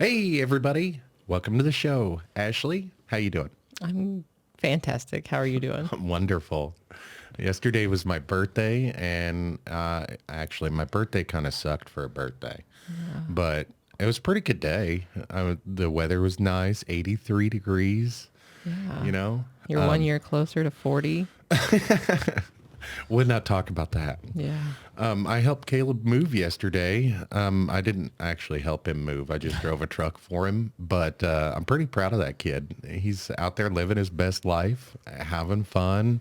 Hey, everybody. Welcome to the show. Ashley, how you doing? I'm fantastic. How are you doing? Wonderful. Yesterday was my birthday, and actually, my birthday kind of sucked for a birthday, but it was a pretty good day. The weather was nice, 83 degrees, Yeah. you know. You're 1 year closer to 40. Would not talk about that. Yeah. I helped Caleb move yesterday. I didn't actually help him move. I just drove a truck for him, but I'm pretty proud of that kid. He's out there living his best life, having fun.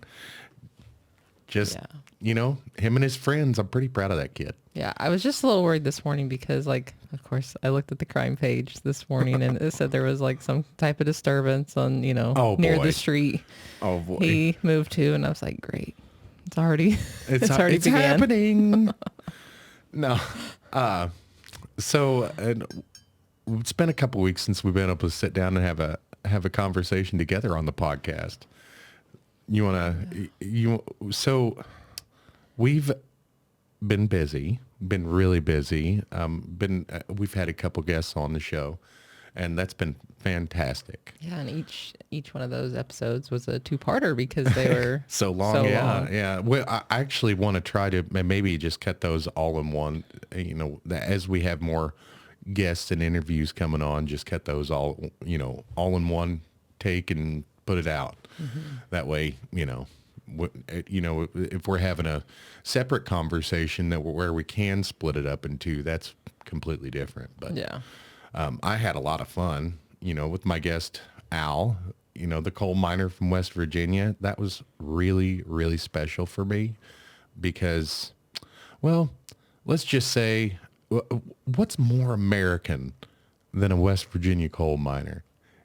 Just, Yeah. him and his friends. I'm pretty proud of that kid. Yeah. I was just a little worried this morning because, of course, I looked at the crime page this morning and it said there was some type of disturbance on, Oh, near boy. the street Oh boy. he moved to. And I was like, great. It's already, it's already it's began. happening. No. So it's been a couple weeks since we've been able to sit down and have a conversation together on the podcast. So we've been busy, been really busy. We've had a couple guests on the show, and that's been fantastic. Yeah. And each one of those episodes was a two-parter because they were So long. so Yeah. long. Yeah. Well, I actually want to try to maybe just cut those all in one, as we have more guests and interviews coming on, just cut those all in one take and put it out. Mm-hmm. That way, if we're having a separate conversation where we can split it up in two, that's completely different. But Yeah. I had a lot of fun, with my guest, Al, the coal miner from West Virginia. That was really, really special for me because, well, let's just say, what's more American than a West Virginia coal miner?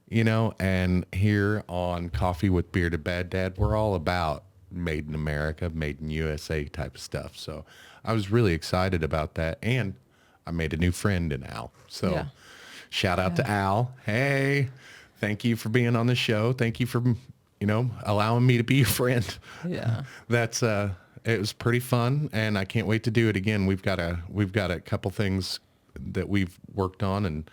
And here on Coffee with Bearded Bad Dad, we're all about made in America, made in USA type of stuff. So I was really excited about that. And I made a new friend in Al. So Yeah. shout out to Al. Hey, thank you for being on the show. Thank you for, allowing me to be your friend. Yeah. It was pretty fun, and I can't wait to do it again. We've got a couple things that we've worked on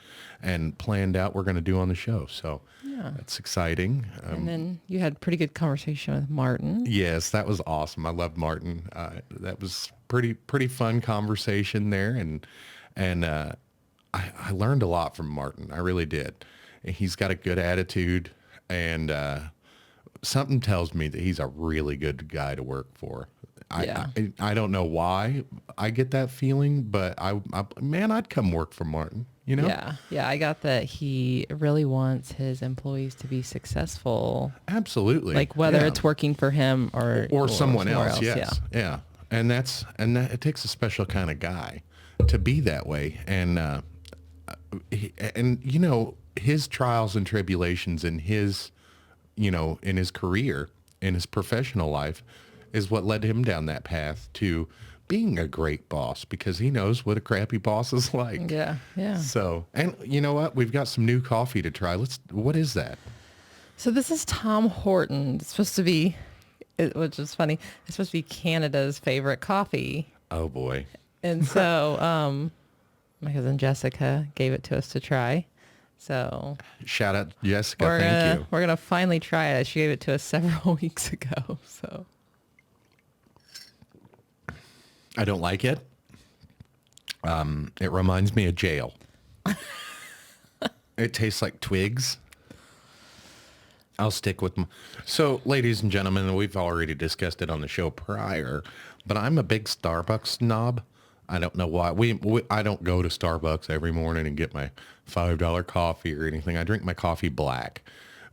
and planned out we're going to do on the show. So Yeah. that's exciting. And then you had pretty good conversation with Martin. Yes, that was awesome. I loved Martin. That was pretty fun conversation there, and I learned a lot from Martin. I really did. He's got a good attitude, and something tells me that he's a really good guy to work for. Yeah. I don't know why I get that feeling, but I'd come work for Martin, Yeah. Yeah. I got that he really wants his employees to be successful. Absolutely. Like whether Yeah. it's working for him or someone somewhere else. Yes. Yeah. And that it takes a special kind of guy to be that way. And his trials and tribulations in his career, in his professional life, is what led him down that path to being a great boss, because he knows what a crappy boss is like. Yeah. Yeah. So, and you know what? We've got some new coffee to try. What is that? So this is Tom Horton. It's supposed to be, which is funny. It's supposed to be Canada's favorite coffee. Oh boy. And so, my cousin Jessica gave it to us to try. So Shout out Jessica. we're Thank you. gonna finally try it. She gave it to us several weeks ago. So I don't like it. It reminds me of jail. It tastes like twigs. I'll stick with So, ladies and gentlemen, we've already discussed it on the show prior, but I'm a big Starbucks snob. I don't know why. I don't go to Starbucks every morning and get my $5 coffee or anything. I drink my coffee black,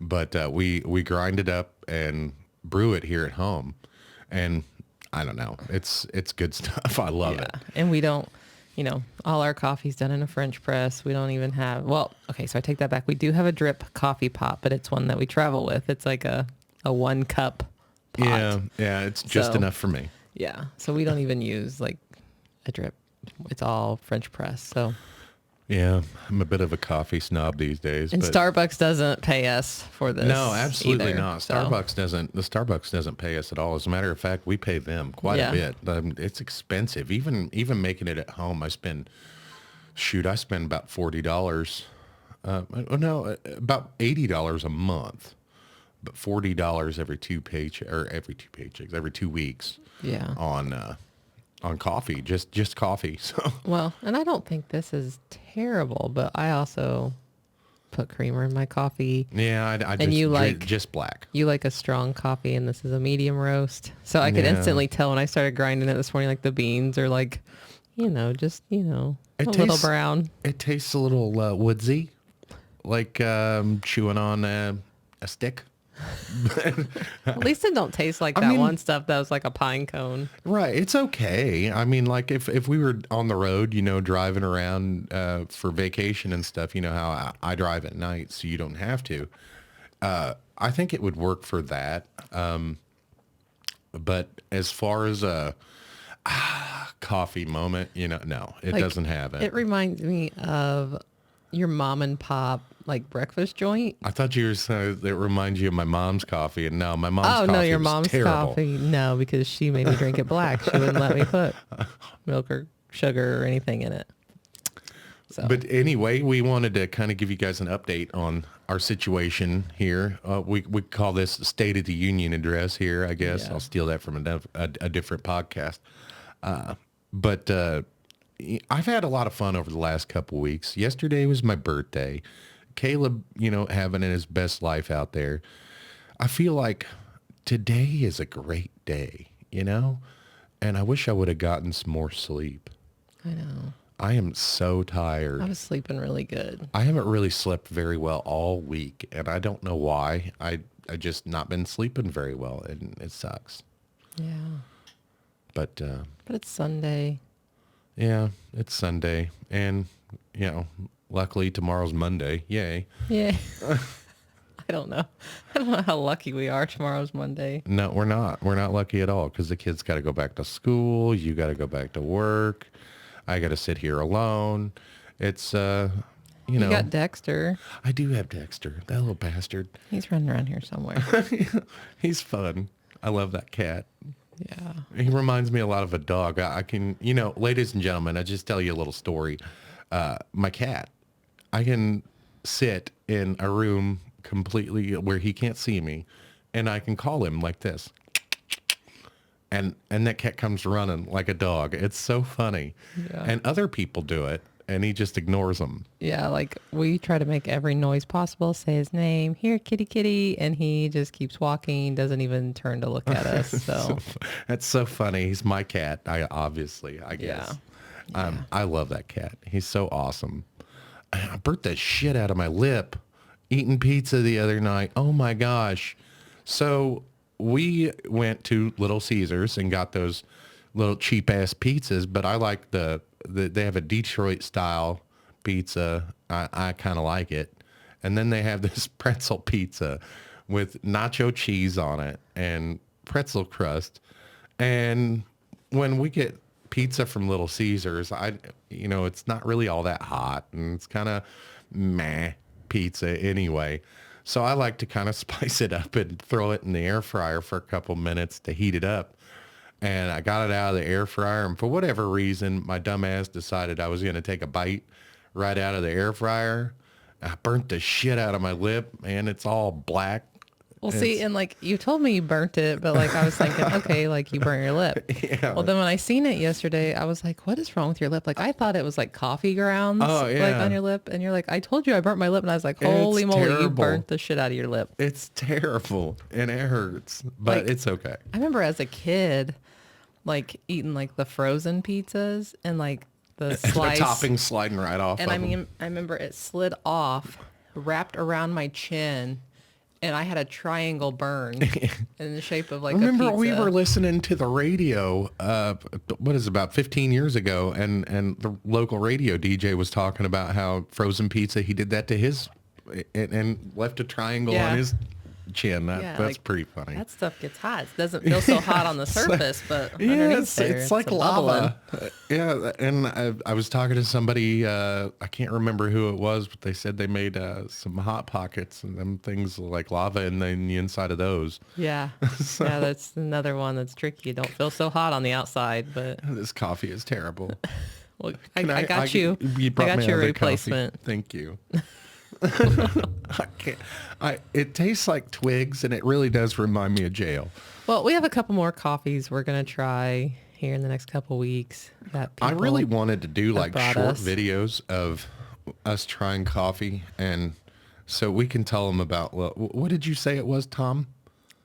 but we grind it up and brew it here at home, and I don't know. It's good stuff. I love it. And we don't, all our coffee's done in a French press. We don't even have, okay, so I take that back. We do have a drip coffee pot, but it's one that we travel with. It's like a 1 cup pot. Yeah, it's just enough for me. Yeah. So we don't even use like a drip. It's all French press. So Yeah, I'm a bit of a coffee snob these days. and but Starbucks doesn't pay us for this. no, absolutely either, not. so. Starbucks doesn't. The Starbucks doesn't pay us at all. As a matter of fact, we pay them quite a bit. It's expensive. Even making it at home, I spend about $40 No, about $80 a month, but $40 every every 2 weeks Yeah. on coffee, just coffee. So Well, and I don't think this is terrible, but I also put creamer in my coffee. yeah, I And you just black. You like a strong coffee, and this is a medium roast. So I could Yeah. instantly tell when I started grinding it this morning, like the beans are like, just, a little brown. It tastes a little woodsy, like chewing on a stick. At least it don't taste like that one stuff that was like a pine cone. Right. It's okay. I mean, like if we were on the road, driving around for vacation and stuff, you know how I drive at night, so you don't have to. I think it would work for that. But as far as a coffee moment, no, it doesn't have it. It reminds me of your mom and pop like breakfast joint. I thought you were saying it reminds you of my mom's coffee, and no, my mom's coffee no, your was mom's terrible. coffee. No, because she made me drink it black. She wouldn't let me put milk or sugar or anything in it. So. But anyway, we wanted to kind of give you guys an update on our situation here. We call this State of the Union address here, I guess. Yeah. I'll steal that from a different podcast. But I've had a lot of fun over the last couple weeks. Yesterday was my birthday. Caleb, having his best life out there. I feel like today is a great day, and I wish I would have gotten some more sleep. I know. I am so tired. I was sleeping really good. I haven't really slept very well all week, and I don't know why. I just not been sleeping very well, and it sucks. Yeah. But it's Sunday. Yeah, it's Sunday, and luckily tomorrow's Monday. Yay. Yeah. I don't know how lucky we are. Tomorrow's Monday. No, we're not. We're not lucky at all because the kids got to go back to school. You got to go back to work. I got to sit here alone. It's, You got Dexter. I do have Dexter, that little bastard. He's running around here somewhere. He's fun. I love that cat. Yeah. He reminds me a lot of a dog. I can, ladies and gentlemen, I just tell you a little story. My cat, I can sit in a room completely where he can't see me, and I can call him like this. And that cat comes running like a dog. It's so funny. Yeah. And other people do it, and he just ignores them. Yeah, like we try to make every noise possible, say his name, here, kitty, kitty, and he just keeps walking, doesn't even turn to look at us. So That's so funny. He's my cat, I guess. Yeah. I love that cat. He's so awesome. I burnt the shit out of my lip eating pizza the other night. Oh my gosh. So we went to Little Caesars and got those little cheap ass pizzas, but I like they have a Detroit style pizza. I kind of like it. And then they have this pretzel pizza with nacho cheese on it and pretzel crust. And when we get pizza from Little Caesars, it's not really all that hot, and it's kind of meh pizza anyway. So I like to kind of spice it up and throw it in the air fryer for a couple minutes to heat it up. And I got it out of the air fryer, and for whatever reason, my dumb ass decided I was going to take a bite right out of the air fryer. I burnt the shit out of my lip, and it's all black. Well, see, and like you told me you burnt it, but like I was thinking, okay, like you burnt your lip. Yeah. Well, then when I seen it yesterday, I was like, what is wrong with your lip? Like I thought it was like coffee grounds, like on your lip, and you're like, I told you I burnt my lip, and I was like, holy moly, you burnt the shit out of your lip. It's terrible, and it hurts, but Like, it's okay. I remember as a kid, like eating like the frozen pizzas and like the slice, the topping sliding right off. and of I mean, them. I remember it slid off, wrapped around my chin. And I had a triangle burn in the shape of like Remember a pizza. we were listening to the radio, about 15 years ago, and the local radio DJ was talking about how frozen pizza, he did that to his, and left a triangle on his chin. That's like, pretty funny. That stuff gets hot. It doesn't feel so hot on the surface, but underneath it's like lava. bubbling. Yeah, and I was talking to somebody, I can't remember who it was, but they said they made some Hot Pockets, and them things like lava in the inside of those. Yeah. Yeah, that's another one that's tricky. It don't feel so hot on the outside, but This coffee is terrible. well, I got you. You brought I got me your another replacement. coffee. Thank you. I can't. It tastes like twigs, and it really does remind me of jail. Well, we have a couple more coffees we're going to try here in the next couple weeks that I people really wanted to do have like brought short us. videos of us trying coffee, and so we can tell them about, well, what did you say it was, Tom?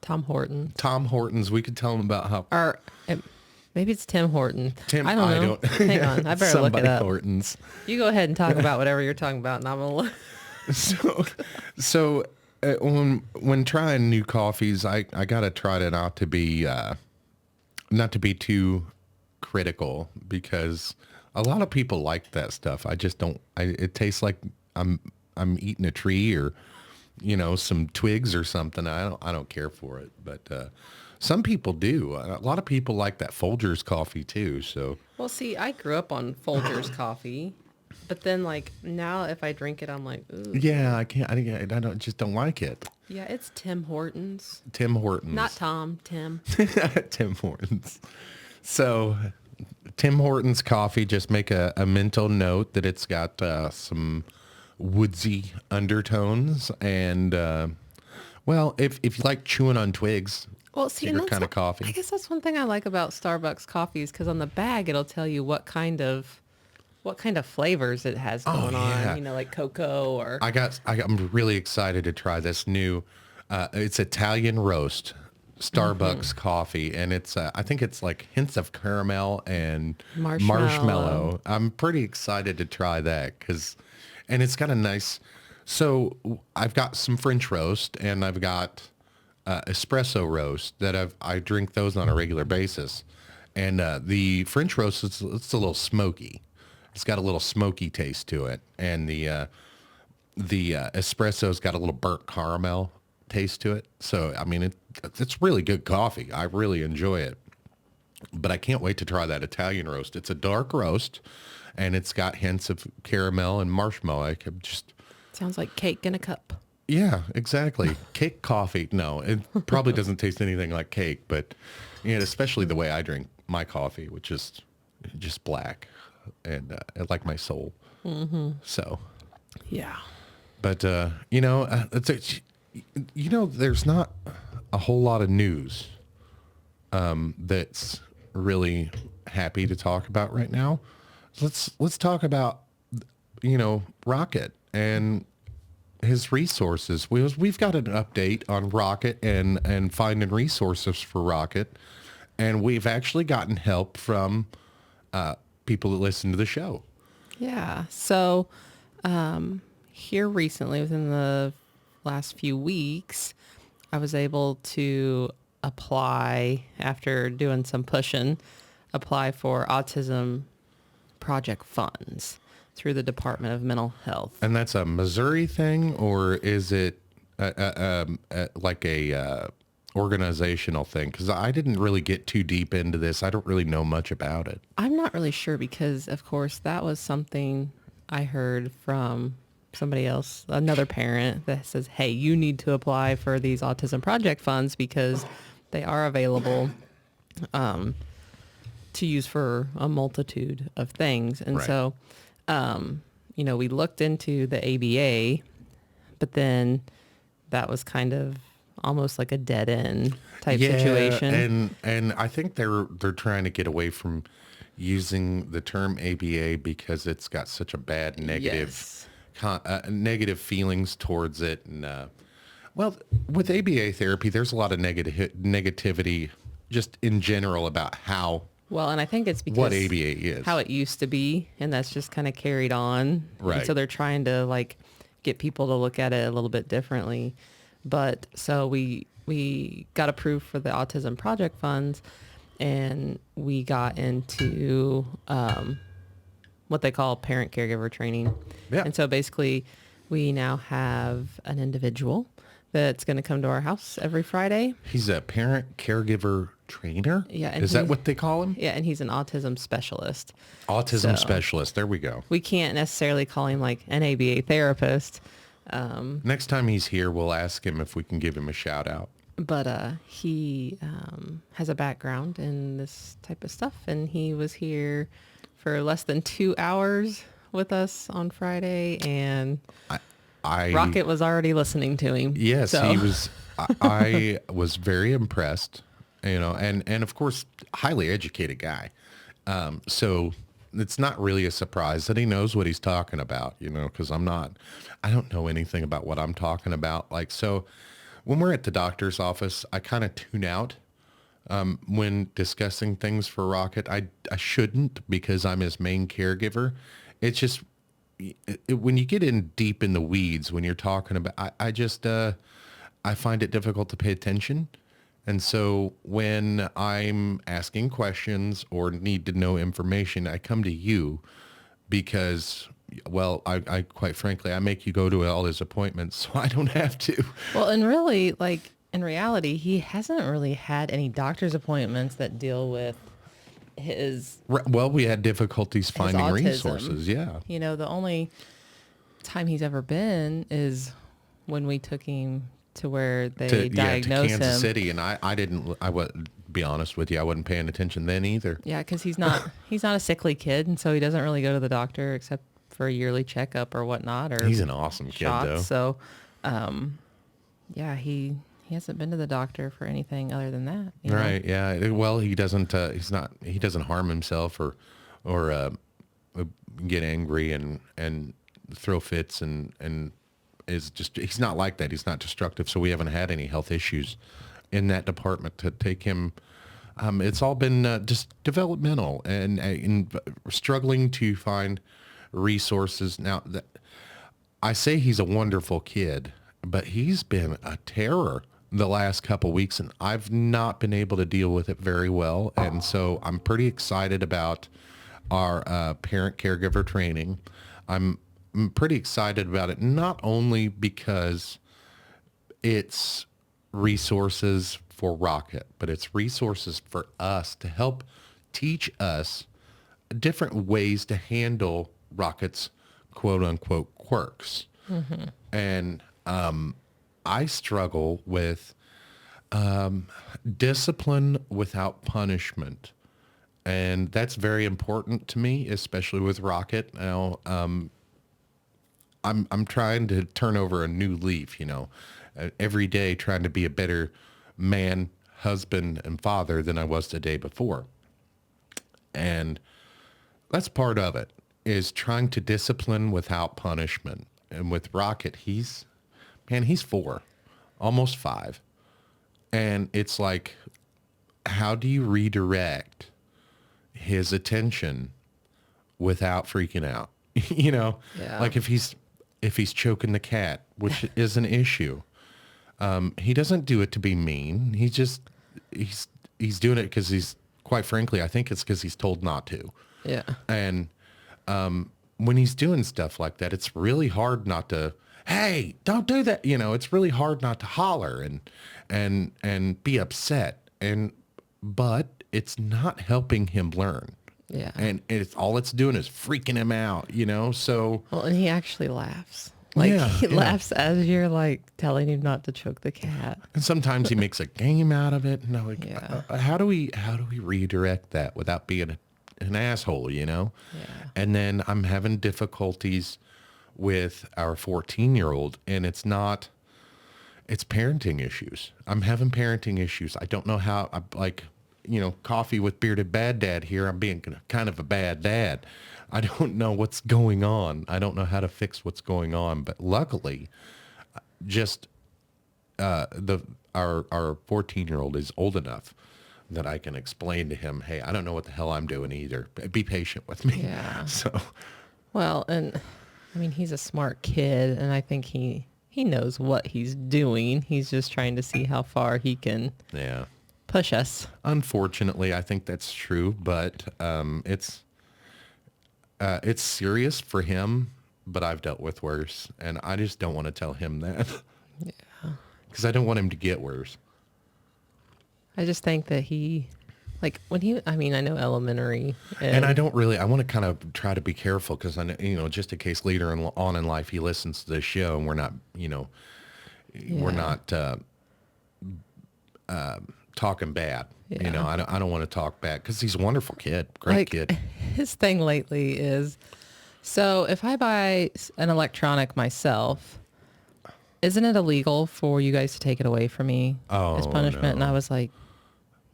Tom Horton. Tom Hortons. We could tell them about how Or maybe it's Tim Horton. Tim. I don't know. Hang on. I better look it somebody up. Hortons. You go ahead and talk about whatever you're talking about, and I'm going to look. So when trying new coffees, I gotta try to not to be too critical, because a lot of people like that stuff. I just don't. It tastes like I'm eating a tree, or some twigs or something. I don't care for it, but some people do. A lot of people like that Folgers coffee too. So Well, see, I grew up on Folgers coffee, but then like now if I drink it, I'm like, ooh. yeah, I can't. I don't just don't like it. Yeah, it's Tim Hortons. Tim Hortons. Not Tom, Tim. Tim Hortons. So Tim Hortons coffee, just make a mental note that it's got some woodsy undertones. And, well, if you like chewing on twigs, Well, see, your and that's kind of coffee. I guess that's one thing I like about Starbucks coffees, because on the bag it'll tell you what kind of flavors it has going yeah. on. Like cocoa or. I'm really excited to try this new, it's Italian roast Starbucks coffee. And it's, I think it's like hints of caramel and marshmallow. I'm pretty excited to try that and it's got a nice, so I've got some French roast, and I've got espresso roast that I drink those on a regular basis. And the French roast, it's a little smoky. It's got a little smoky taste to it. And the espresso's got a little burnt caramel taste to it. So, I mean, it's really good coffee. I really enjoy it. But I can't wait to try that Italian roast. It's a dark roast, and it's got hints of caramel and marshmallow. I could just... Sounds like cake in a cup. Yeah, exactly. Cake coffee. No, it probably doesn't taste anything like cake, but especially the way I drink my coffee, which is just black, and like my soul. Mm-hmm. So, Yeah. but there's not a whole lot of news that's really happy to talk about right now. Let's talk about Rocket and his resources. We've got an update on Rocket and finding resources for Rocket, and we've actually gotten help from people that listen to the show. Yeah. So here recently, within the last few weeks, I was able to apply, after doing some pushing, apply for Autism project funds through the Department of Mental Health. And that's a Missouri thing, or is it like a organizational thing? Because I didn't really get too deep into this. I don't really know much about it. I'm not really sure, because, of course, that was something I heard from somebody else, another parent, that says, hey, you need to apply for these Autism project funds because they are available to use for a multitude of things. And Right. so, we looked into the ABA, but then that was kind of almost like a dead end type situation. And I think they're trying to get away from using the term ABA because it's got such a bad negative negative feelings towards it. And well, with ABA therapy, there's a lot of negativity just in general about how Well, and I think it's because what ABA is, how it used to be, and that's just kind of carried on. Right. And so they're trying to like get people to look at it a little bit differently. But so we got approved for the Autism Project funds, and we got into what they call parent caregiver training. Yeah. And so basically we now have an individual that's going to come to our house every Friday. He's a parent caregiver trainer. Yeah. And Is that what they call him? Yeah. And he's an autism specialist. Autism So- specialist. There we go. We can't necessarily call him like an ABA therapist. Next time he's here, we'll ask him if we can give him a shout out. But he has a background in this type of stuff, and he was here for less than 2 hours with us on Friday, and Rocket was already listening to him. Yes, so. he was. I was very impressed, and of course, highly educated guy. So it's not really a surprise that he knows what he's talking about, because I don't know anything about what I'm talking about. Like, so when we're at the doctor's office, I kind of tune out when discussing things for Rocket. I shouldn't, because I'm his main caregiver. It's just when you get in deep in the weeds, when you're talking about, I find it difficult to pay attention. And so when I'm asking questions or need to know information, I come to you because, well, I quite frankly, I make you go to all his appointments, so I don't have to. Well, and really, like, in reality, he hasn't really had any doctor's appointments that deal with his Well, we had difficulties finding autism. resources. Yeah. The only time he's ever been is when we took him to where they diagnosed to Kansas him. City, and I would be honest with you, I wasn't paying attention then either. Yeah, because he's not a sickly kid, and so he doesn't really go to the doctor except for a yearly checkup or whatnot. Or he's an awesome shots. kid, though. So, yeah, he hasn't been to the doctor for anything other than that. Right? Yeah. Well, he doesn't. He doesn't harm himself or get angry and throw fits and is just, he's not like that. He's not destructive. So we haven't had any health issues in that department to take him. It's all been just developmental and struggling to find resources. Now, I say he's a wonderful kid, but he's been a terror the last couple weeks, and I've not been able to deal with it very well. And so I'm pretty excited about our parent caregiver training. I'm pretty excited about it, not only because it's resources for Rocket, but it's resources for us to help teach us different ways to handle Rocket's quote unquote quirks. Mm-hmm. And I struggle with discipline without punishment. And that's very important to me, especially with Rocket. Now, I'm trying to turn over a new leaf, every day trying to be a better man, husband, and father than I was the day before. And that's part of it, is trying to discipline without punishment. And with Rocket, he's 4, almost 5. And it's like, how do you redirect his attention without freaking out? Yeah. Like if he's choking the cat, which is an issue. He doesn't do it to be mean. He's doing it because quite frankly, I think it's because he's told not to. Yeah. And when he's doing stuff like that, it's really hard not to, hey, don't do that. It's really hard not to holler and be upset. But it's not helping him learn. Yeah. And it's doing is freaking him out, so. Well, and he actually laughs. He laughs as you're telling him not to choke the cat. And sometimes he makes a game out of it. And I'm like, Yeah. How do we redirect that without being an asshole, Yeah. And then I'm having difficulties with our 14-year-old, and it's parenting issues. I'm having parenting issues. I don't know how, coffee with bearded bad dad here. I'm being kind of a bad dad. I don't know what's going on. I don't know how to fix what's going on. But luckily, just our 14-year-old is old enough that I can explain to him, hey, I don't know what the hell I'm doing either. Be patient with me. Yeah. So, well, and I mean, he's a smart kid, and I think he knows what he's doing. He's just trying to see how far he can push us. Unfortunately, I think that's true, but it's serious for him, but I've dealt with worse, and I just don't want to tell him that. Yeah. Because I don't want him to get worse. I just think that I know elementary. And I want to kind of try to be careful because I know, just in case later on in life he listens to this show and we're not, we're not talking bad. Yeah. I don't want to talk bad because he's a wonderful kid, great kid. His thing lately is, so if I buy an electronic myself, isn't it illegal for you guys to take it away from me as Oh, punishment? And I no. was like,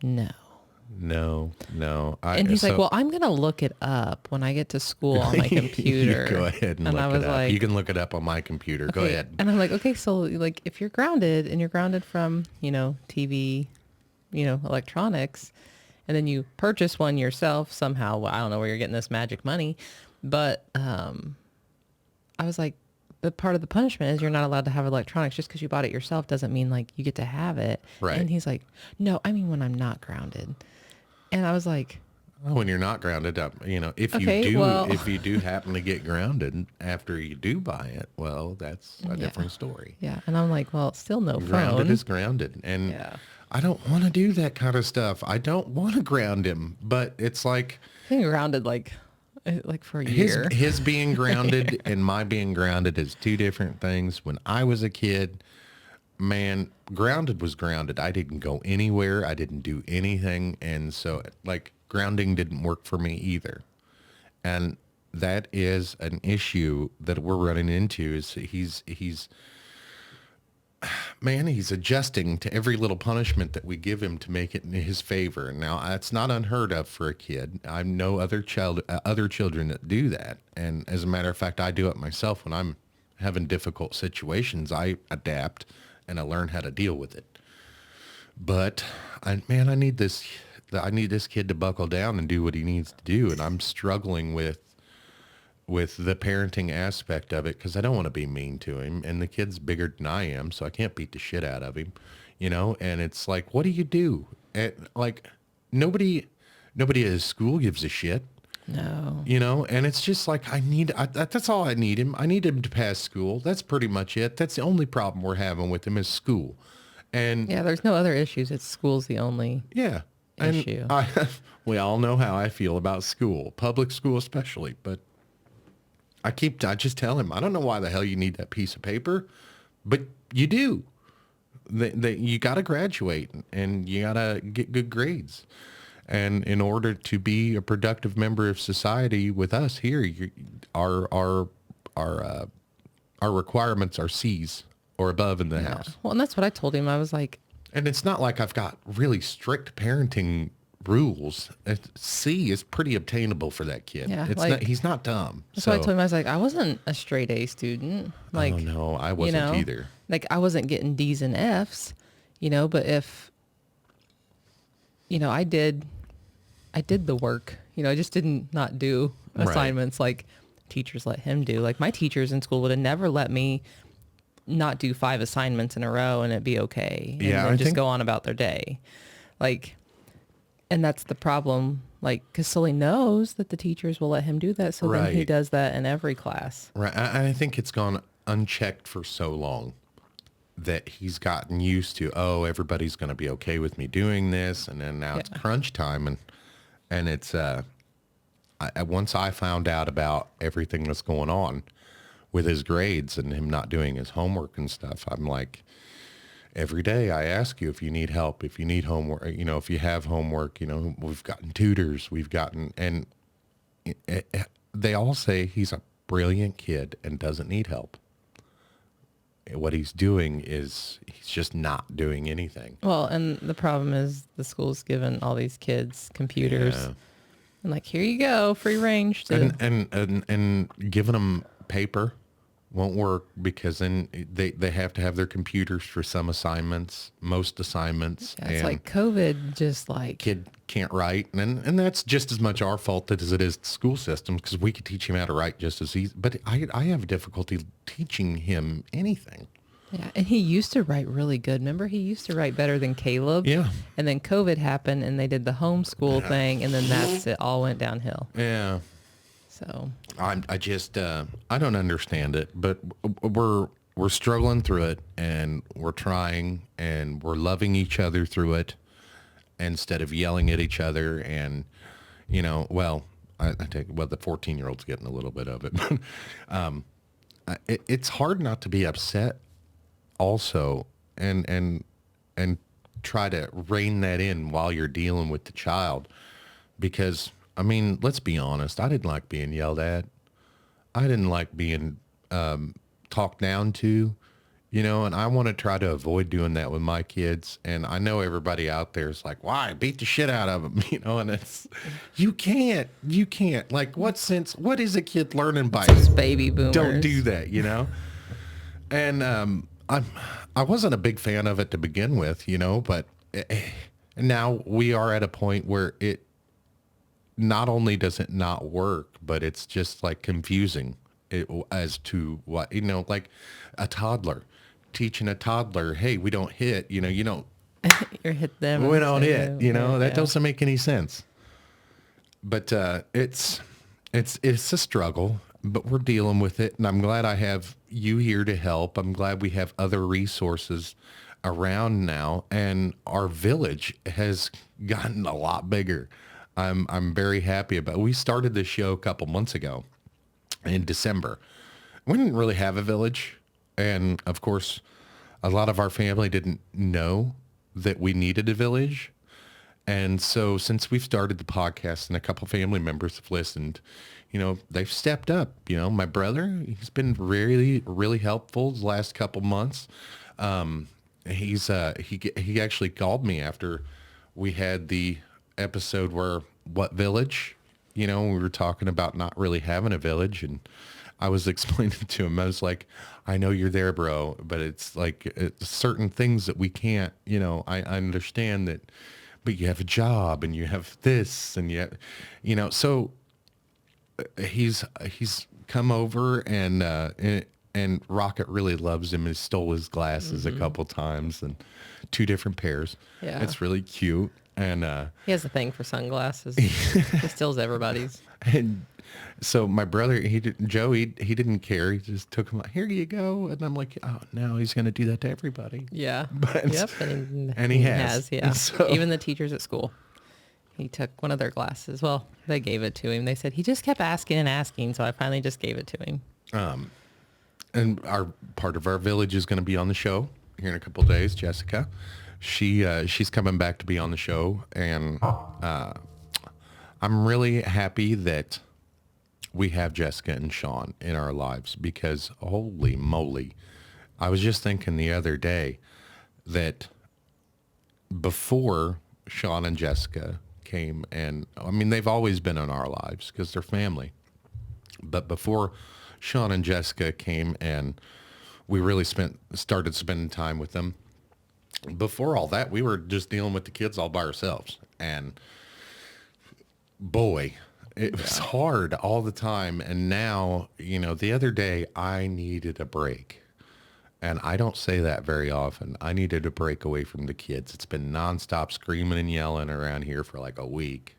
no. No. And he's like, well, I'm going to look it up when I get to school on my computer. You go ahead and I look was it up. like, You can look it up on my computer. Go okay. ahead. And I'm like, okay, so like if you're grounded and you're grounded from, TV, electronics, and then you purchase one yourself somehow, well, I don't know where you're getting this magic money, but I was like, the part of the punishment is you're not allowed to have electronics. Just because you bought it yourself doesn't mean like you get to have it. Right. And he's like, no, I mean when I'm not grounded. And I was like, When you're not grounded up, if Okay, you do, well- if you do happen to get grounded after you do buy it, well, that's a different story. yeah. And I'm like, well, still no Grounded phone. is grounded. And Yeah. I don't want to do that kind of stuff. I don't want to ground him, but it's like Being grounded like for a year. his being grounded and my being grounded is two different things. When I was a kid, man, grounded was grounded. I didn't go anywhere. I didn't do anything. And so like grounding didn't work for me either. And that is an issue that we're running into is he's adjusting to every little punishment that we give him to make it in his favor. Now, that's not unheard of for a kid. I know other children that do that. And as a matter of fact, I do it myself when I'm having difficult situations. I adapt and I learn how to deal with it. But I need this kid to buckle down and do what he needs to do. And I'm struggling with the parenting aspect of it because I don't want to be mean to him. And the kid's bigger than I am, so I can't beat the shit out of him, And it's like, what do you do? And like nobody at his school gives a shit. No. And it's just like, that's all I need him. I need him to pass school. That's pretty much it. That's the only problem we're having with him is school. And Yeah, there's no other issues. It's school's the only yeah, issue. And we all know how I feel about school, public school especially, but I just tell him, I don't know why the hell you need that piece of paper, but you do. You got to graduate and you got to get good grades. And in order to be a productive member of society with us here, our requirements are C's or above in the house. Well, and that's what I told him. I was like, And it's not like I've got really strict parenting rules. C is pretty obtainable for that kid. Yeah, He's not dumb. that's what I told him. I was like, I wasn't a straight A student. Like, oh no, I wasn't either. Like I wasn't getting D's and F's, but if, I did the work, I just didn't not do assignments like teachers let him do. Like my teachers in school would have never let me not do 5 assignments in a row and it'd be okay. And then just go on about their day. Like, and that's the problem. Like, because Sully knows that the teachers will let him do that. So then he does that in every class. Right. I think it's gone unchecked for so long that he's gotten used to, everybody's going to be okay with me doing this. And then now it's crunch time. And it's, once I found out about everything that's going on with his grades and him not doing his homework and stuff, I'm like, every day I ask you if you need help, if you need homework, if you have homework, we've gotten tutors, and they all say he's a brilliant kid and doesn't need help. What he's doing is he's just not doing anything. Well, and the problem is the school's given all these kids computers and like, here you go, free range. And giving them paper won't work because then they have to have their computers for some assignments, most assignments. Yeah, it's like COVID, just like kid can't write. And that's just as much our fault as it is the school system because we could teach him how to write just as easy. But I have difficulty teaching him anything. Yeah, and he used to write really good. Remember, he used to write better than Caleb. Yeah. And then COVID happened and they did the homeschool thing and then it all went downhill. Yeah. So I just I don't understand it, but we're struggling through it and we're trying and we're loving each other through it instead of yelling at each other. And I take the 14-year-old's getting a little bit of it. It's hard not to be upset also and try to rein that in while you're dealing with the child because let's be honest. I didn't like being yelled at. I didn't like being talked down to. and I want to try to avoid doing that with my kids. And I know everybody out there is like, why beat the shit out of them? And it's, you can't, like, what is a kid learning by? It's baby boomers. Don't do that, And, I wasn't a big fan of it to begin with, but now we are at a point where it, not only does it not work, but it's just like confusing as to what, like a toddler, teaching a toddler, hey, we don't hit, you don't, you hit them. We don't hit, that doesn't make any sense. But it's a struggle, but we're dealing with it. And I'm glad I have you here to help. I'm glad we have other resources around now, and our village has gotten a lot bigger. I'm very happy about it. We started this show a couple months ago in December. We didn't really have a village. And of course, a lot of our family didn't know that we needed a village. And so since we've started the podcast and a couple family members have listened, they've stepped up. My brother, he's been really, really helpful the last couple months. He actually called me after we had the episode where what village, we were talking about not really having a village, and I was explaining to him, I was like, I know you're there, bro, but it's like certain things that we can't, I understand that, but you have a job and you have this and so he's come over and Rocket really loves him. He stole his glasses a couple times, and 2 different pairs. Yeah. It's really cute. And he has a thing for sunglasses. He steals everybody's. And so my brother, Joe, he didn't care. He just took him, here you go. And I'm like, oh, now he's going to do that to everybody. Yeah. But, yep. And he has. Yeah. So, even the teachers at school. He took one of their glasses. Well, they gave it to him. They said he just kept asking and asking, so I finally just gave it to him. And part of our village is going to be on the show here in a couple of days. Jessica, she's coming back to be on the show, and I'm really happy that we have Jessica and Sean in our lives, because holy moly, I was just thinking the other day that before Sean and Jessica came, and I mean, they've always been in our lives because they're family, but before Sean and Jessica came and we really started spending time with them, before all that, we were just dealing with the kids all by ourselves. And boy, it was hard all the time. And now, the other day I needed a break. And I don't say that very often. I needed a break away from the kids. It's been nonstop screaming and yelling around here for like a week.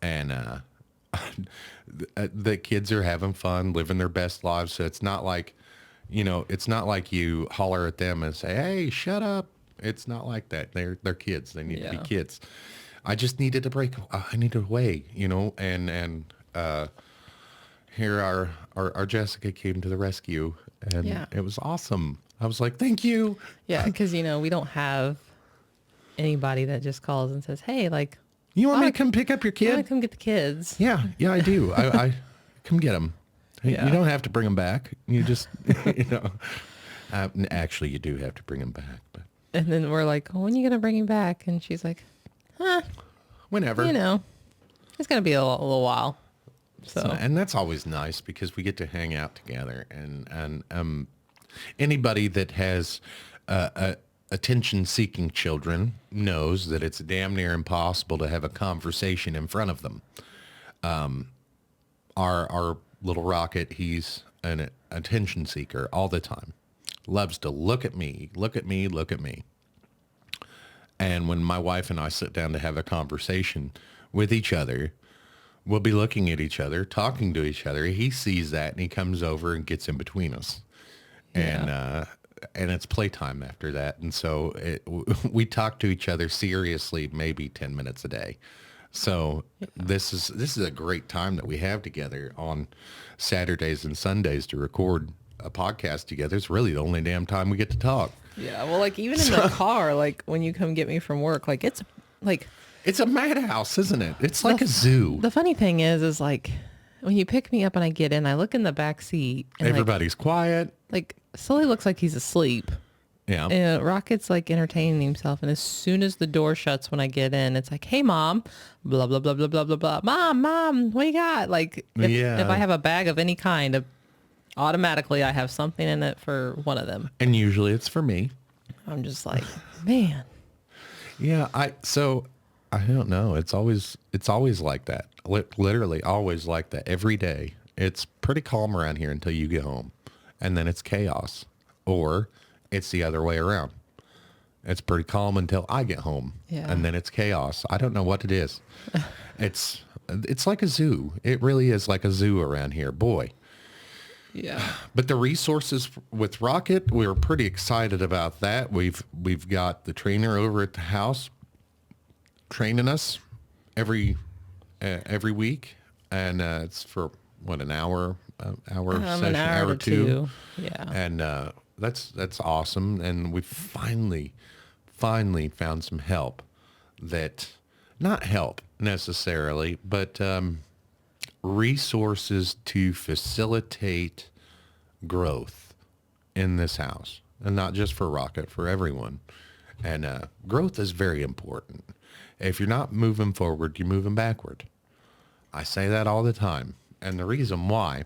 And the kids are having fun, living their best lives. So it's not like, it's not like you holler at them and say, hey, shut up. It's not like that. They're kids. They need to be kids. I just needed a break. I needed away, and here our Jessica came to the rescue, and it was awesome. I was like, thank you. Yeah. Because, we don't have anybody that just calls and says, hey, like, you want me to come pick up your kid? I want to come get the kids. Yeah, I do. I come get them. Yeah. You don't have to bring them back. You just, actually, you do have to bring them back. But. And then we're like, oh, when are you going to bring him back? And she's like, whenever. It's going to be a little while. So, and that's always nice because we get to hang out together. And anybody that has attention-seeking children knows that it's damn near impossible to have a conversation in front of them. Our little Rocket, he's an attention seeker all the time. Loves to look at me. And when my wife and I sit down to have a conversation with each other, we'll be looking at each other, talking to each other. He sees that and he comes over and gets in between us. Yeah. And it's playtime after that. And so we talk to each other seriously, maybe 10 minutes a day. So this is a great time that we have together on Saturdays and Sundays to record a podcast together. It's really the only damn time we get to talk. Yeah. Well, like even in the car, like when you come get me from work, like it's a madhouse, isn't it? It's like a zoo. The funny thing is like when you pick me up and I get in, I look in the back seat and everybody's quiet. Like Sully looks like he's asleep. Yeah. And Rocket's like entertaining himself. And as soon as the door shuts when I get in, it's like, hey, mom, blah, blah, blah, blah, blah, blah, blah. Mom, what you got? Like, if I have a bag of any kind, automatically I have something in it for one of them. And usually it's for me. I'm just like, man. Yeah. I don't know. It's always like that. Literally always like that every day. It's pretty calm around here until you get home. And then it's chaos. Or it's the other way around. It's pretty calm until I get home. Yeah. And then it's chaos. I don't know what it is. It's like a zoo. It really is like a zoo around here. Boy. Yeah. But the resources with Rocket, we were pretty excited about that. We've got the trainer over at the house training us every week. And it's for an hour session, an hour to two. Yeah. And that's awesome. And we finally found some help not help necessarily, but resources to facilitate growth in this house, and not just for Rocket, for everyone. And growth is very important. If you're not moving forward, you're moving backward. I say that all the time. And the reason why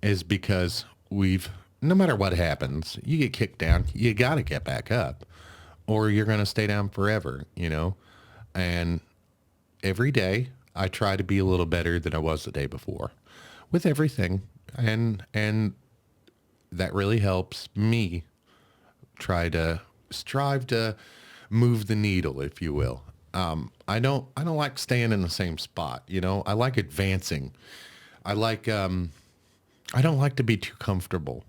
is because no matter what happens, you get kicked down, you got to get back up, or you're going to stay down forever, And every day I try to be a little better than I was the day before with everything. And that really helps me strive to move the needle, if you will. I don't like staying in the same spot. I like advancing. I don't like to be too comfortable,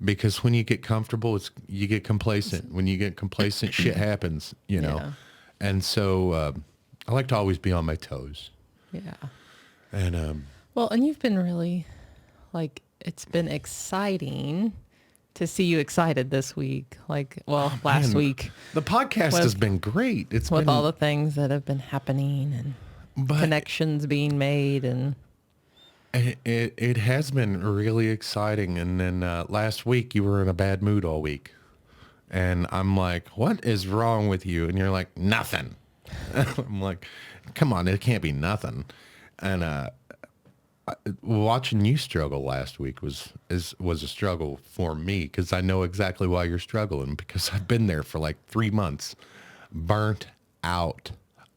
because when you get comfortable, you get complacent. When you get complacent, shit happens, Yeah. And so I like to always be on my toes. Yeah. And well, and you've been really, it's been exciting to see you excited this week. Last week. The podcast has been great. It's with been, all the things that have been happening and connections being made, and it has been really exciting. And then last week you were in a bad mood all week, and I'm like, what is wrong with you? And you're like, nothing. I'm like, come on, it can't be nothing. And watching you struggle last week was a struggle for me, because I know exactly why you're struggling, because I've been there for like 3 months, burnt out.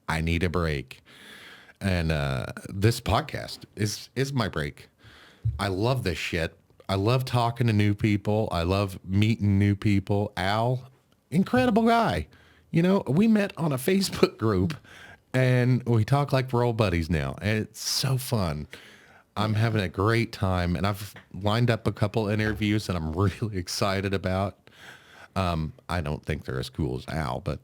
I need a break. And this podcast is my break. I love this shit. I love talking to new people. I love meeting new people. Al, incredible guy. We met on a Facebook group, and we talk like we're old buddies now. And it's so fun. I'm having a great time, and I've lined up a couple interviews that I'm really excited about. I don't think they're as cool as Al, but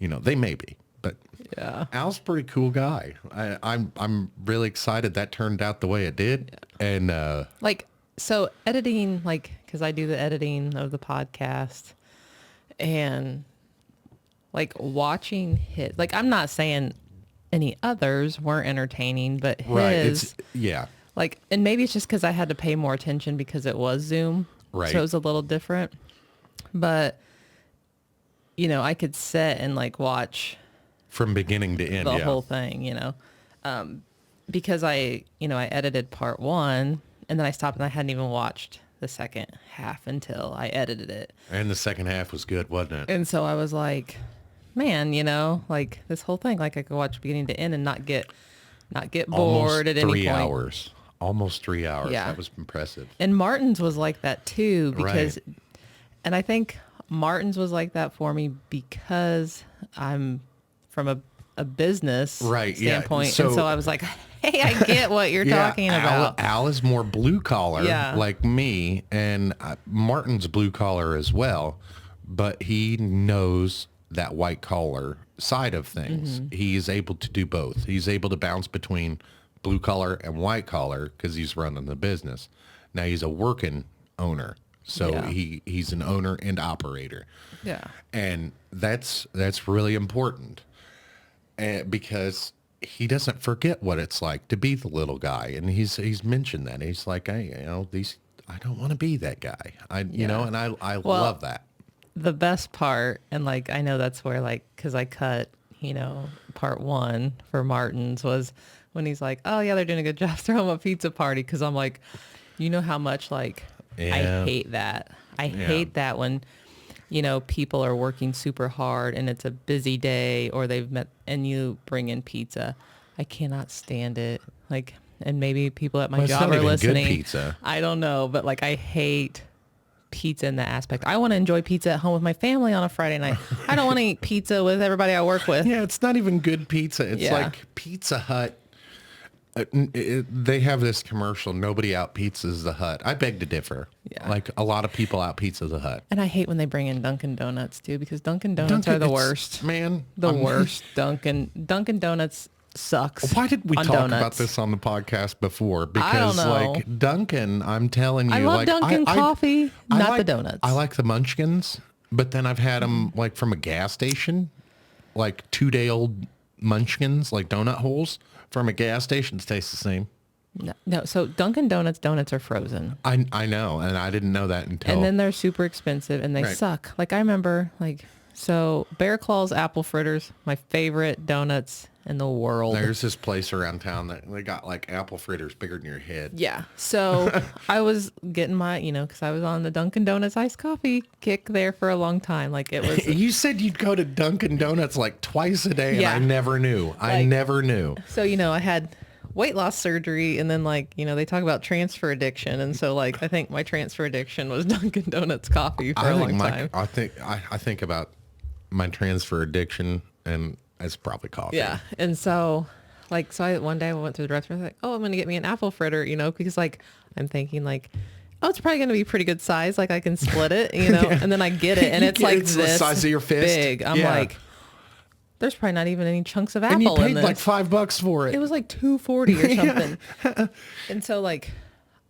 they may be. But yeah, Al's a pretty cool guy. I'm really excited that turned out the way it did. And so editing, because I do the editing of the podcast, and watching his, I'm not saying any others weren't entertaining, but his, right, it's, yeah. And maybe it's just because I had to pay more attention because it was Zoom. Right. So it was a little different. But, I could sit and watch from beginning to end, the whole thing, because I edited part 1, and then I stopped, and I hadn't even watched the second half until I edited it. And the second half was good, wasn't it? And so I was like, man, this whole thing, I could watch beginning to end and not get bored at any point. Almost 3 hours. Yeah. That was impressive. And Martin's was like that too, because, right. And I think Martin's was like that for me because I'm from a business standpoint. Yeah. And so I was like, hey, I get what you're talking about. Al is more blue collar, Yeah. like me, and Martin's blue collar as well, but he knows that white collar side of things. Mm-hmm. He is able to do both. He's able to bounce between blue collar and white collar because he's running the business. Now he's a working owner. So Yeah. he's an owner and operator. Yeah. And that's really important, because he doesn't forget what it's like to be the little guy. And he's mentioned that. He's like, hey, I don't want to be that guy. You know, and I Well, love that. The best part, and like I know that's where like, because I cut, you know, part one for Martin's was when he's like, oh yeah, they're doing a good job throwing a pizza party, because I'm like, you know how much like Yeah. I hate that. I hate that when, you know, people are working super hard and it's a busy day, or they've met and you bring in pizza. I cannot stand it. Like, and maybe people at my Well, it's job not are even listening. good pizza. I don't know, but like I hate pizza in that aspect. I want to enjoy pizza at home with my family on a Friday night. I don't want to eat pizza with everybody I work with. Yeah, it's not even good pizza. It's like Pizza Hut. They have this commercial, nobody out pizzas the Hut. I beg to differ. Yeah. Like a lot of people out pizza the Hut. And I hate when they bring in Dunkin' Donuts too, because Dunkin' Donuts are the worst. Man. The worst. Dunkin' Donuts sucks. Why did we on talk donuts. about this on the podcast before? I don't Because know. like Dunkin', I'm telling you, I love like Dunkin' coffee, I not like, the donuts. I like the Munchkins, but then I've had them like from a gas station, like 2-day-old Munchkins, like donut holes from a gas station. Taste the same. No, so Dunkin' donuts are frozen. I know, and I didn't know that until. And then they're super expensive and they Right. suck. Like I remember so Bear Claw's apple fritters, my favorite donuts in the world. There's this place around town that they got like apple fritters bigger than your head. Yeah. So I was getting my, you know, because I was on the Dunkin' Donuts iced coffee kick there for a long time. Like it was. You said you'd go to Dunkin' Donuts like twice a day, Yeah. and I never knew. I Like- never knew. So, you know, I had weight loss surgery, and then like, you know, they talk about transfer addiction. And so like, I think my transfer addiction was Dunkin' Donuts coffee for a long time. I think about my transfer addiction, and it's probably coffee. Yeah. And so like, one day I went to the drive-thru, I was like, oh, I'm going to get me an apple fritter, you know, because like, I'm thinking like, oh, it's probably going to be pretty good size. Like I can split it, you know, and then I get it and it's like It's this the size of your fist. big. I'm Yeah. like, there's probably not even any chunks of apple And you in paid this. like $5 for it. It was like $2.40 or something. And so like,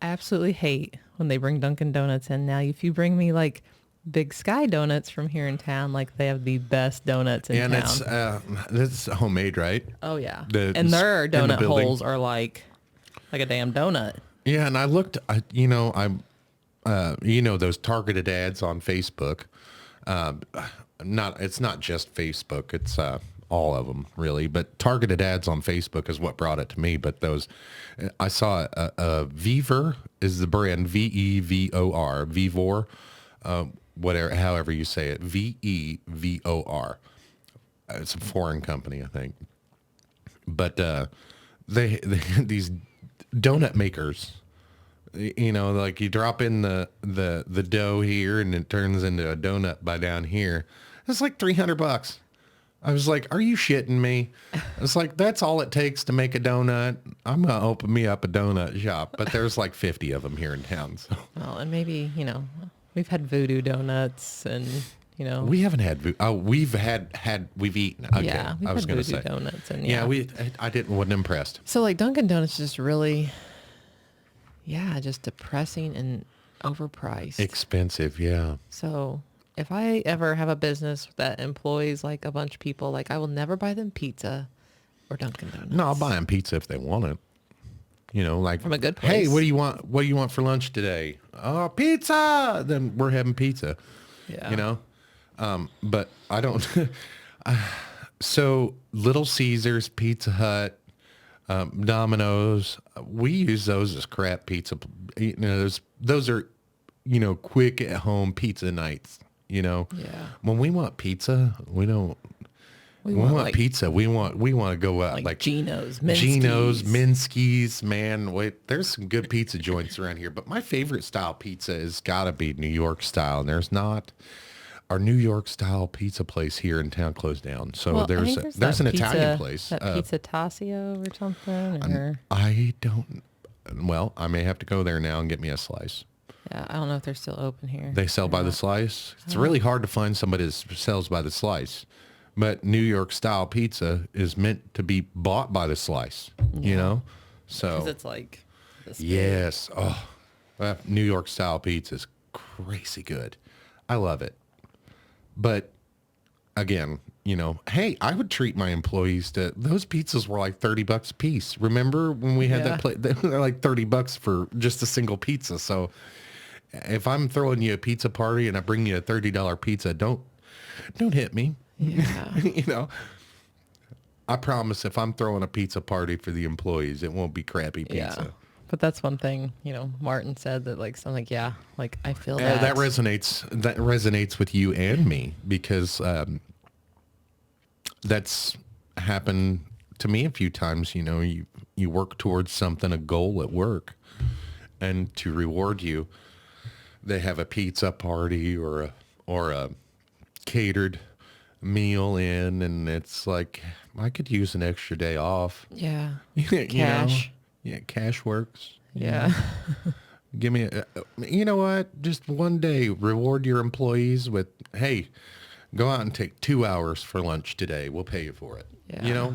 I absolutely hate when they bring Dunkin' Donuts in. Now, if you bring me like Big Sky Donuts from here in town, like they have the best donuts in and town. it's homemade, right? Oh yeah. The- And their in the donut building. holes are like a damn donut. Yeah, and I looked. Those targeted ads on Facebook. It's not just Facebook. It's all of them really. But targeted ads on Facebook is what brought it to me. But I saw Vevor is the brand, Vevor, Vevor, whatever, however you say it, Vevor. It's a foreign company, I think. But they these donut makers. You know, like you drop in the dough here and it turns into a donut by down here. It's like $300. I was like, are you shitting me? It's like, that's all it takes to make a donut. I'm going to open me up a donut shop, but there's like 50 of them here in town. So Well, and maybe, you know, we've had voodoo donuts and, you know. we haven't had, we've eaten. Okay. Yeah, we've I was had going to voodoo say donuts and yeah, wasn't impressed. So like Dunkin' Donuts is just really, just depressing and overpriced. Expensive. Yeah. So if I ever have a business that employs like a bunch of people, like I will never buy them pizza or Dunkin' Donuts. No, I'll buy them pizza if they want it. You know, like From a good Hey, place. what do you want? What do you want for lunch today? Oh, pizza. Then we're having pizza. Yeah. You know, but I don't. So Little Caesars, Pizza Hut, Domino's, we use those as crap pizza. You know, those are, you know, quick at home pizza nights. You know, Yeah. when we want pizza, we don't. We When we want like, pizza. We want to go out like like Geno's, Geno's, Minsky's. Minsky's, man. Wait, there's some good pizza joints around here, but my favorite style pizza has got to be New York style, and there's not. Our New York style pizza place here in town closed down, so Well, I there's think there's that an pizza, Italian place. That Pizza Tassio or something. Or, I don't. Well, I may have to go there now and get me a slice. yeah, I don't know if they're still open here. They sell by the slice. It's really hard to find somebody that sells by the slice. But New York style pizza is meant to be bought by the slice, you know? So Because it's like this big. yes. Oh, New York style pizza is crazy good. I love it. But again, you know, hey, I would treat my employees to those pizzas were like $30 a piece. Remember when we had that plate? They're like $30 for just a single pizza. So If I'm throwing you a pizza party and I bring you a $30 pizza, don't hit me. Yeah. You know, I promise if I'm throwing a pizza party for the employees, it won't be crappy Yeah. pizza. But that's one thing, Martin said that like something like, yeah, like I feel And that. that resonates with you and me because that's happened to me a few times. You work towards something, a goal at work, and to reward you, they have a pizza party or a catered meal in, and it's like I could use an extra day off. Yeah. You Cash. Yeah, cash works. Yeah. Give me you know what? Just one day, reward your employees with, hey, go out and take 2 hours for lunch today. We'll pay you for it. Yeah.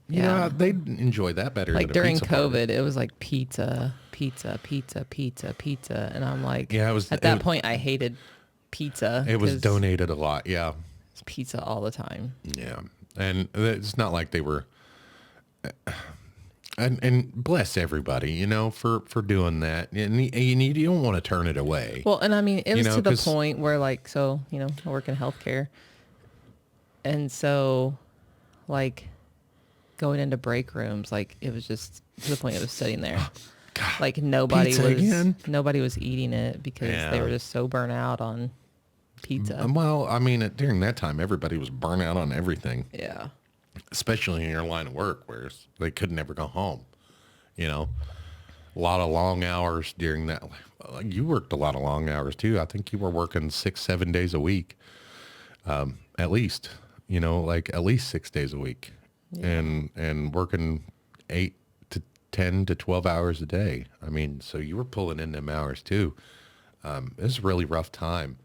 Yeah, they'd enjoy that better. Like than a during pizza party. COVID, it was like pizza. And I'm like, Yeah, it was at that point I hated pizza. It was 'cause donated a lot. Yeah. it's pizza all the time. Yeah. And it's not like they were, and bless everybody, for doing that. And you don't want to turn it away. Well, and I mean, it was to the 'cause- point where like, so, I work in healthcare. And so like going into break rooms, like it was just to the point it was sitting there. God, Like nobody pizza was again? nobody was eating it because they Yeah. were just so burnt out on pizza. Well, I mean, during that time, everybody was burnt out on everything, Yeah. especially in your line of work where they could never go home. A lot of long hours during that. Like, you worked a lot of long hours too. I think you were working 6-7 days a week, at least, like at least 6 days a week, and working 8 to 10 to 12 hours a day. I mean, so you were pulling in them hours too. It was a really rough time.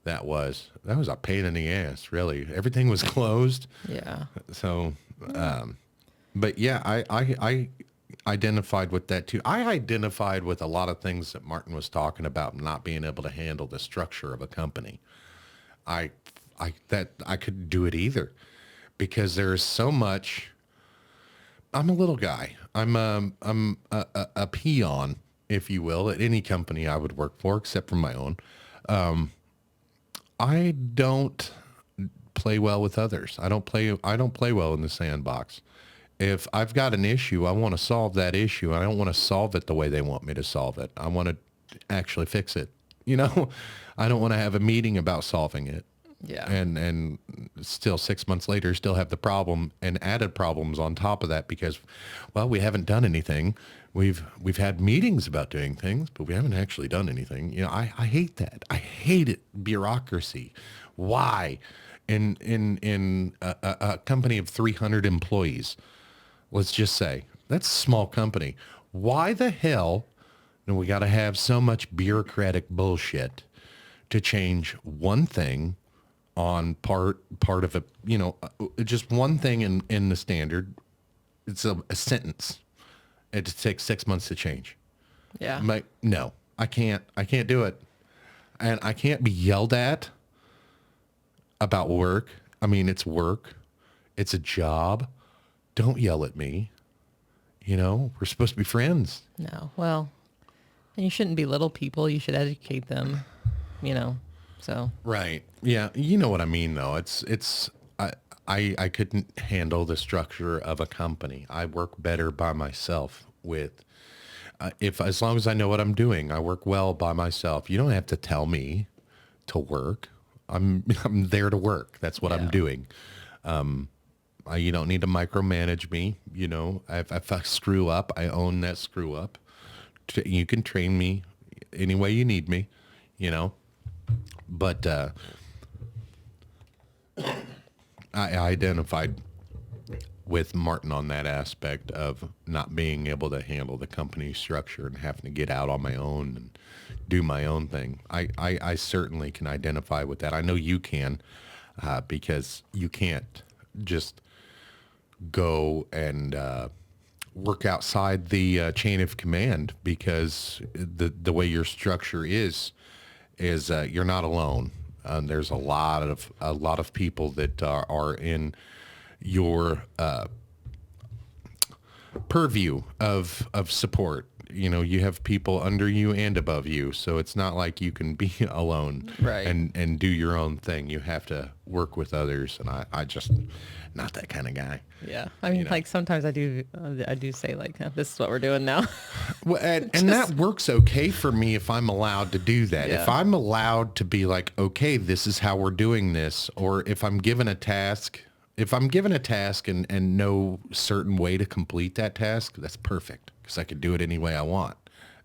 That was a pain in the ass, really. Everything was closed. Yeah. So, but yeah, I identified with that too. I identified with a lot of things that Martin was talking about, not being able to handle the structure of a company. I couldn't do it either because there's so much. I'm a little guy. I'm a peon, if you will, at any company I would work for, except for my own. I don't play well with others. I don't play well in the sandbox. If I've got an issue, I want to solve that issue. I don't want to solve it the way they want me to solve it. I want to actually fix it. I don't want to have a meeting about solving it. Yeah. And still 6 months later, still have the problem and added problems on top of that because, well, we haven't done anything. We've had meetings about doing things, but we haven't actually done anything. I hate that. I hate it. Bureaucracy. Why? In a company of 300 employees, let's just say that's a small company. Why the hell do we got to have so much bureaucratic bullshit to change one thing on part of a, just one thing in the standard? It's a sentence. It takes 6 months to change. Yeah. I'm like, no, I can't do it. And I can't be yelled at about work. I mean, it's work. It's a job. Don't yell at me. We're supposed to be friends. No. Well, and you shouldn't belittle people. You should educate them, so. Right. Yeah. You know what I mean, though. I couldn't handle the structure of a company. I work better by myself with, as long as I know what I'm doing, I work well by myself. You don't have to tell me to work. I'm there to work. That's what I'm doing. You don't need to micromanage me. If I screw up, I own that screw up. You can train me any way you need me, but, I identified with Martin on that aspect of not being able to handle the company structure and having to get out on my own and do my own thing. I certainly can identify with that. I know you can, because you can't just go and work outside the chain of command because the way your structure is you're not alone. There's a lot of people that are in your purview of support. you have people under you and above you. So it's not like you can be alone Right. and do your own thing. You have to work with others. And I just, not that kind of guy. Yeah. I mean, know. like sometimes I do say like, this is what we're doing now. Well, and that works okay for me if I'm allowed to do that. Yeah. If I'm allowed to be like, okay, this is how we're doing this, or if I'm given a task, and know certain way to complete that task, that's perfect because I could do it any way I want.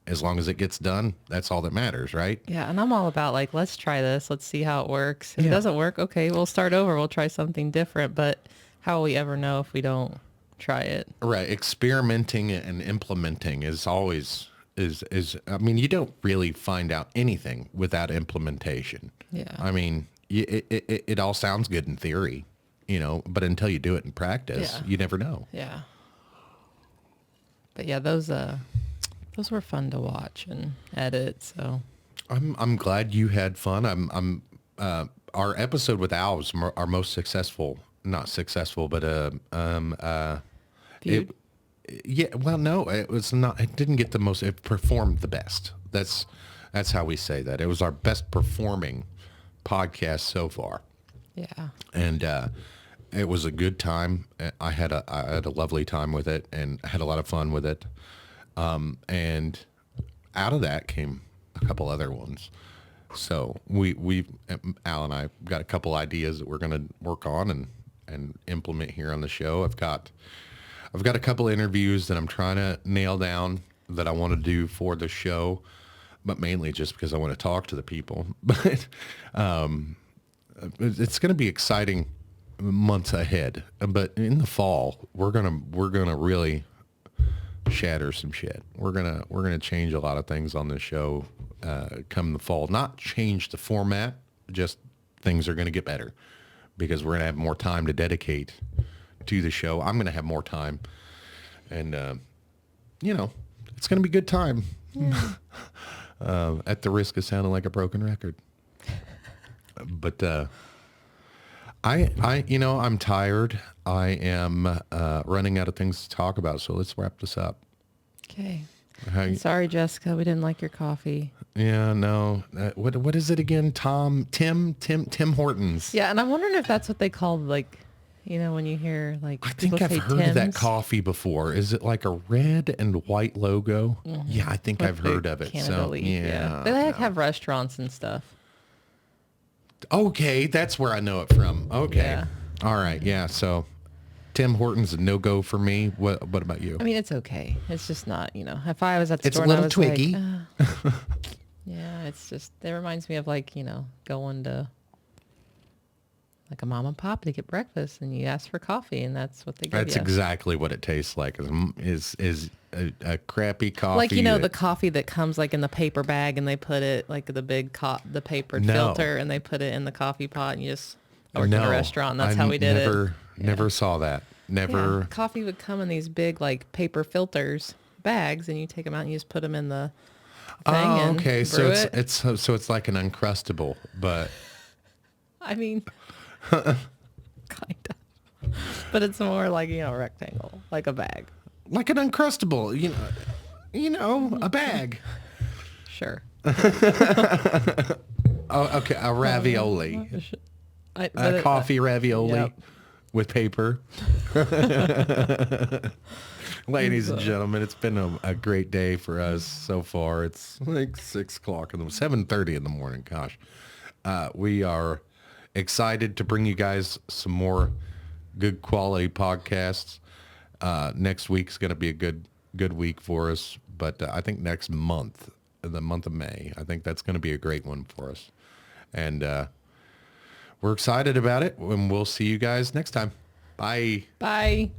As long as it gets done, that's all that matters, right? Yeah. And I'm all about like, let's try this. Let's see how it works. If it Yeah. doesn't work, okay, we'll start over. We'll try something different. But how will we ever know if we don't try it? Right. Experimenting and implementing is always I mean, you don't really find out anything without implementation. Yeah. I mean, it all sounds good in theory, but until you do it in practice, Yeah. you never know. Yeah. But yeah, those were fun to watch and edit. So I'm glad you had fun. Our episode with Al was our most successful, not successful, but viewed. yeah, well, no, it was not. It didn't get the most. It performed the best. That's how we say that. It was our best performing podcast so far, Yeah. and it was a good time. I had a lovely time with it, and I had a lot of fun with it. And out of that came a couple other ones. So we Al and I got a couple ideas that we're going to work on and implement here on the show. I've got a couple interviews that I'm trying to nail down that I want to do for the show, but mainly just because I want to talk to the people. But it's going to be exciting months ahead. But in the fall, we're gonna really shatter some shit. We're gonna change a lot of things on this show come the fall. Not change the format, just things are going to get better because we're going to have more time to dedicate to the show. I'm going to have more time, and it's going to be a good time. Yeah. At the risk of sounding like a broken record, but I'm tired. I am running out of things to talk about. So let's wrap this up. Okay. Sorry, Jessica, we didn't like your coffee. Yeah, no. What is it again? Tim Hortons. Yeah, and I'm wondering if that's what they call like, when you hear like. I think I've heard of that coffee before. Is it like a red and white logo? Mm-hmm. Yeah, I think I've heard of it. Canada leaf, yeah. They have restaurants and stuff. Okay, that's where I know it from. Okay. Yeah. All right. Yeah. So Tim Hortons a no-go for me. What about you? I mean, it's okay. It's just not, if I was at the it's store a little and I was twiggy. Like, yeah, it's just, it reminds me of like, going to like a mom and pop to get breakfast and you ask for coffee and that's what they give you. That's exactly what it tastes like is a crappy coffee. Like, the coffee that comes like in the paper bag and they put it like the big the papered filter and they put it in the coffee pot and you just work in a restaurant. And that's how we did it. Never saw that. Never. Yeah, coffee would come in these big like paper filters bags and you take them out and you just put them in the thing. Oh, okay. So it's like an Uncrustable, but I mean, kind of, but it's more like, rectangle, like a bag. Like an Uncrustable, a bag. Sure. Oh, okay. A ravioli. A coffee ravioli. Yep. With paper. Ladies and gentlemen, it's been a great day for us so far. It's like 7:30 in the morning. Gosh. We are excited to bring you guys some more good quality podcasts. Next week's going to be a good week for us. But I think next month, the month of May, I think that's going to be a great one for us. And we're excited about it, and we'll see you guys next time. Bye. Bye.